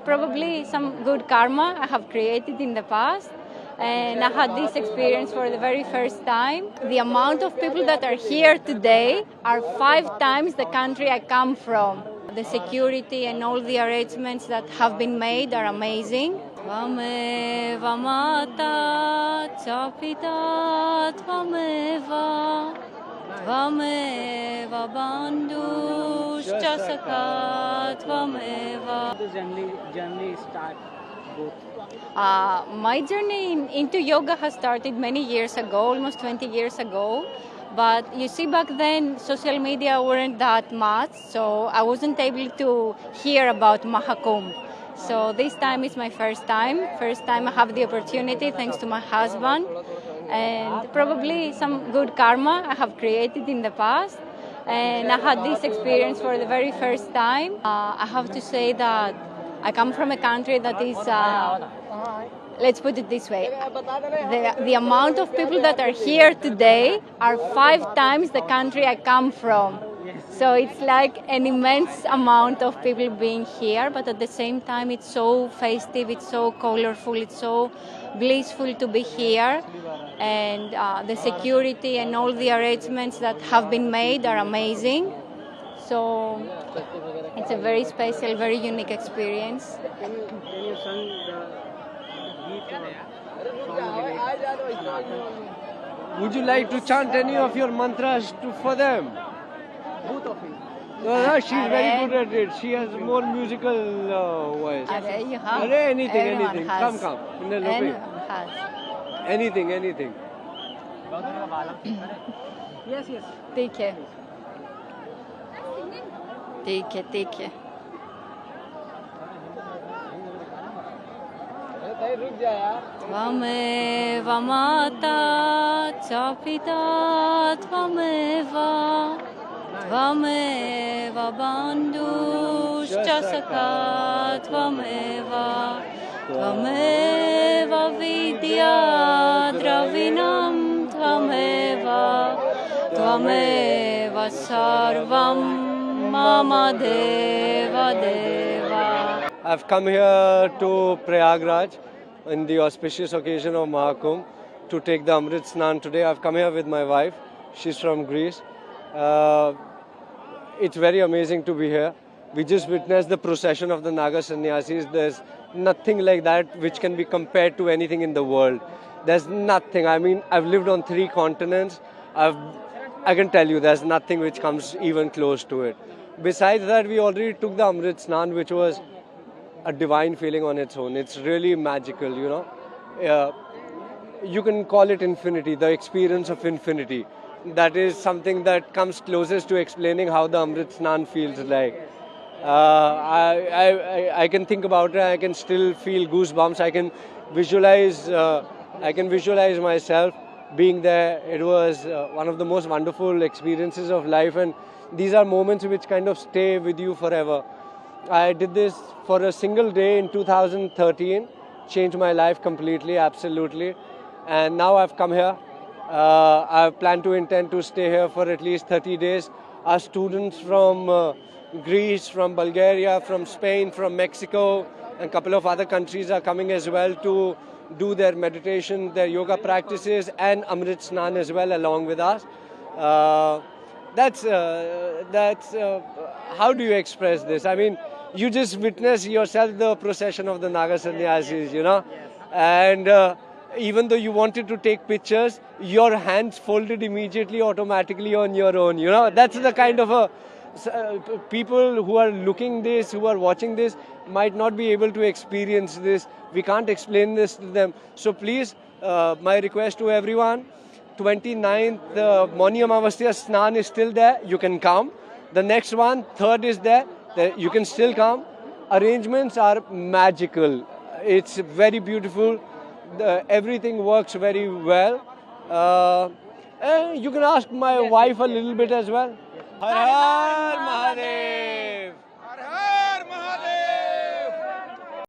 Probably some good karma I have created in the past. And I had this experience for the very first time. The amount of people that are here today are 5 times the country I come from. The security and all the arrangements that have been made are amazing. Tvameva mata, chapita, tvameva, tvameva bandhushcha sakha, tvameva. The journey start both. My journey into yoga has started many years ago, almost 20 years ago. But you see, back then, social media weren't that much, so I wasn't able to hear about Mahakumbh. So this time is my first time. First time I have the opportunity, thanks to my husband. And probably some good karma I have created in the past. And I had this experience for the very first time. I have to say that I come from a country that is, let's put it this way, the amount of people that are here today are 5 times the country I come from. So it's like an immense amount of people being here, but at the same time it's so festive, it's so colorful, it's so blissful to be here. And the security and all the arrangements that have been made are amazing. So it's a very special, very unique experience. Can you sing the beat or song? Would you like to chant any of your mantras for them? Both of you. No, she's very good at it. She has more musical voice. You have. Anything. Everyone has. Come. Everyone has. Anything. Yes. ठीक है. Tvameva mata, chapita, tvameva, tvameva bandhushcha sakha, tvameva, tvameva vidya dravinam, tvameva, tvameva sarvam mama deva deva. I've come here to Prayagraj in the auspicious occasion of Mahakumbh to take the Amrit Snan today. I've come here with my wife. She's from Greece. It's very amazing to be here. We just witnessed the procession of the Naga Sannyasis. There's nothing like that which can be compared to anything in the world. There's nothing. I mean, I've lived on 3 continents. I can tell you there's nothing which comes even close to it. Besides that, we already took the Amrit Snan, which was a divine feeling on its own. It's really magical, you know. You can call it infinity, the experience of infinity. That is something that comes closest to explaining how the Amrit Snan feels like. I can think about it. I can still feel goosebumps. I can visualize myself being there. It was one of the most wonderful experiences of life, and these are moments which kind of stay with you forever. I did this for a single day in 2013, changed my life completely, absolutely. And now I've come here. I intend to stay here for at least 30 days. Our students from Greece, from Bulgaria, from Spain, from Mexico, and a couple of other countries are coming as well to do their meditation, their yoga practices, and Amrit Snan as well along with us. That's how do you express this? I mean, you just witness yourself the procession of the Naga Sannyasis, you know, and even though you wanted to take pictures, your hands folded immediately, automatically on your own, you know. That's the kind of people who are looking this, who are watching this, might not be able to experience this. We can't explain this to them. So please, my request to everyone, 29th, Moni Amavasya Snan is still there. You can come. The next one, 3rd is there. You can still come. Arrangements are magical. It's very beautiful. Everything works very well. And you can ask my wife a little bit as well. Har Har Mahadev!